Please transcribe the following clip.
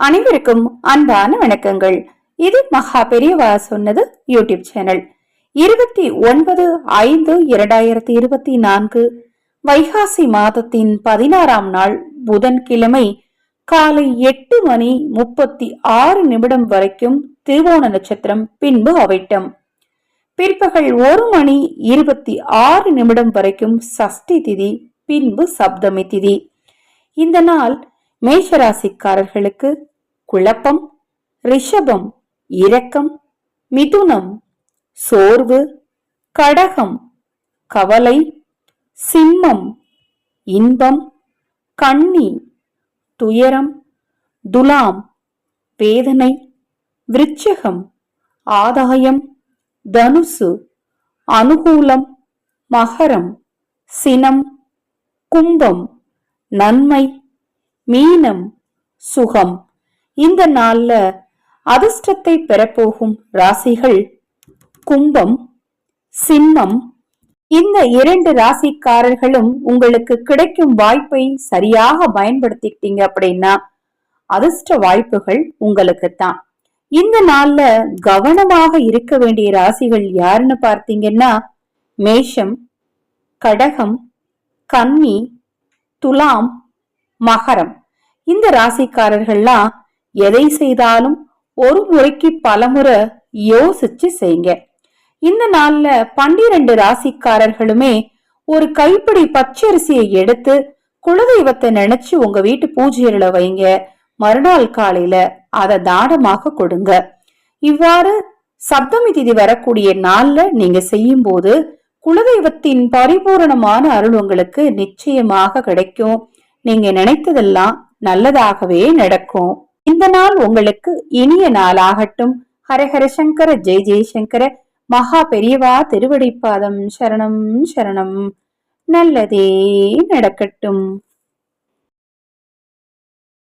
அனைவருக்கும் அன்பான வணக்கங்கள். இது மகா பெரியவா சொன்னது யூடியூப் சேனல். 29/5/2024 வைகாசி மாதத்தின் 16ஆம் நாள் புதன்கிழமை காலை 8:36 வரைக்கும் திருவோண நட்சத்திரம், பின்பு அவிட்டம். பிற்பகல் 1:26 வரைக்கும் சஷ்டி திதி, பின்பு சப்தமி திதி. இந்த நாள் மேஷராசிக்காரர்களுக்கு குழப்பம், ரிஷபம் இரக்கம், மிதுனம் சோர்வு, கடகம் கவலை, சிம்மம் இன்பம், கன்னி துயரம், துலாம் வேதனை, விருச்சிகம் ஆதாயம், தனுசு அனுகூலம், மகரம் சினம், கும்பம் நன்மை, மீனம் சுகம். இந்த நாள்ல அதிர்ஷ்டத்தை பெறப்போகும் ராசிகள் கும்பம், சிம்மம். இந்த 2 ராசிக்காரர்களும் உங்களுக்கு கிடைக்கும் வாய்ப்பை சரியாக பயன்படுத்திக்கிட்டீங்க அப்படின்னா அதிர்ஷ்ட வாய்ப்புகள் உங்களுக்கு தான். இந்த நாள்ல கவனமாக இருக்க வேண்டிய ராசிகள் யாருன்னு பார்த்தீங்கன்னா மேஷம், கடகம், கன்னி, துலாம், மகரம். இந்த ராசிக்காரர்கள்லாம் எதை செய்தாலும் ஒரு முறைக்கு பலமுறை யோசிச்சு செய்யுங்க. இந்த நாள்ல 12 ராசிக்காரர்களுமே ஒரு கைப்பிடி பச்சரிசியை எடுத்து குலதெய்வத்தை நினைச்சு உங்க வீட்டு பூஜையில வைங்க. மறுநாள் காலையில அதை தானமாக கொடுங்க. இவ்வாறு சப்தமி திதி வரக்கூடிய நாள்ல நீங்க செய்யும் போது குலதெய்வத்தின் பரிபூரணமான அருள் உங்களுக்கு நிச்சயமாக கிடைக்கும். நீங்க நினைத்ததெல்லாம் நல்லதாகவே நடக்கும். இந்த நாள் உங்களுக்கு இனிய நாளாகட்டும். ஹரஹர சங்கர, ஜெய ஜெயசங்கர. மகா பெரியவா திருவடிப்பாதம் சரணம் சரணம். நல்லதே நடக்கட்டும்.